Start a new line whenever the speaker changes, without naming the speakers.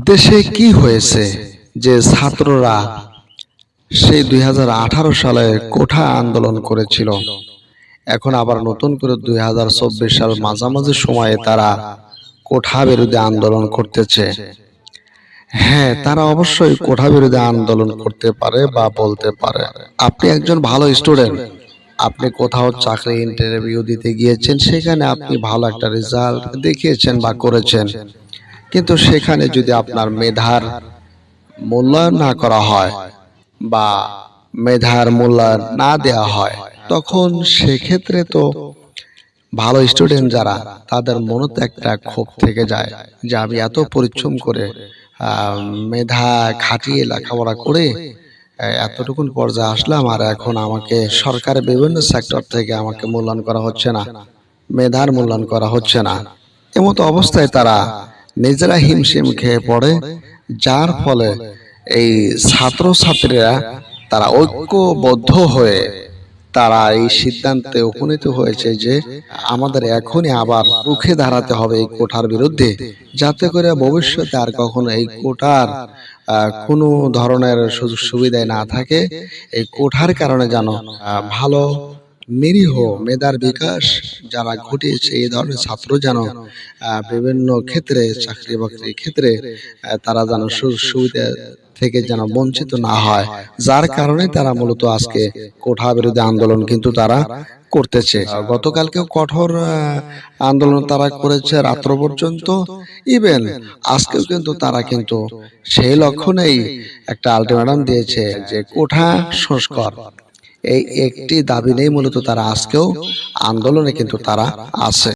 দেশে কি হয়েছে যে ছাত্ররা সেই 2018 সালে কোঠা আন্দোলন করেছিল, এখন আবার নতুন করে 2024 সাল মাঝামাঝি সময়ে তারা কোঠা বিরোধী আন্দোলন করতেছে। হ্যাঁ, তারা অবশ্যই কোঠা বিরোধী আন্দোলন করতে পারে বা বলতে পারে। আপনি একজন ভালো স্টুডেন্ট, আপনি কোথাও চাকরি ইন্টারভিউ দিতে গিয়েছেন, সেখানে আপনি ভালো একটা রেজাল্ট দেখিয়েছেন বা করেছেন, কিন্তু সেখানে যদি আপনার মেধার মূল্যায়ন না করা হয় বা মেধার মূল্যায়ন না দেওয়া হয়, তখন সেক্ষেত্রে তো ভালো স্টুডেন্ট যারা, তাদের মনে তো একটা ক্ষোভ থেকে যায় যে আমি এত পরিশ্রম করে মেধা খাটিয়ে লেখাপড়া করে এতটুকুন পর্যায়ে আসলাম, আর এখন আমাকে সরকারের বিভিন্ন সেক্টর থেকে আমাকে মূল্যায়ন করা হচ্ছে না, মেধার মূল্যায়ন করা হচ্ছে না। এমতো অবস্থায় তারা নিজেরা হিমশিম খেয়ে পড়ে, যার ফলে এই ছাত্রছাত্রীরা তারা ঐক্যবদ্ধ হয়ে তারা এই সিদ্ধান্তে উপনীত হয়েছে যে আমাদের এখনই আবার রুখে দাঁড়াতে হবে এই কোঠার বিরুদ্ধে, যাতে করে ভবিষ্যতে আর কখনো এই কোঠার কোনো ধরনের সুযোগ সুবিধায় না থাকে। এই কোঠার কারণে যেন ভালো নিরীহ মেধার বিকাশ যারা ঘটিয়েছে এই ধরনের ছাত্র যেন বিভিন্ন ক্ষেত্রে চাকরি বাকরির ক্ষেত্রে তারা যেন সুযোগ সুবিধা থেকে যেন বঞ্চিত না হয়, যার কারণে তারা মূলত আজকে কোঠা বিরোধী আন্দোলন কিন্তু তারা করতেছে। গতকালকেও কঠোর আন্দোলন তারা করেছে রাত্র পর্যন্ত, ইভেন আজকেও কিন্তু তারা কিন্তু সেই লক্ষণেই একটা আলটিমেটাম দিয়েছে যে কোঠা সংস্কার, এই একটি দাবি নেই মূলত তারা আজকেও আন্দোলনে কিন্তু তারা আছে।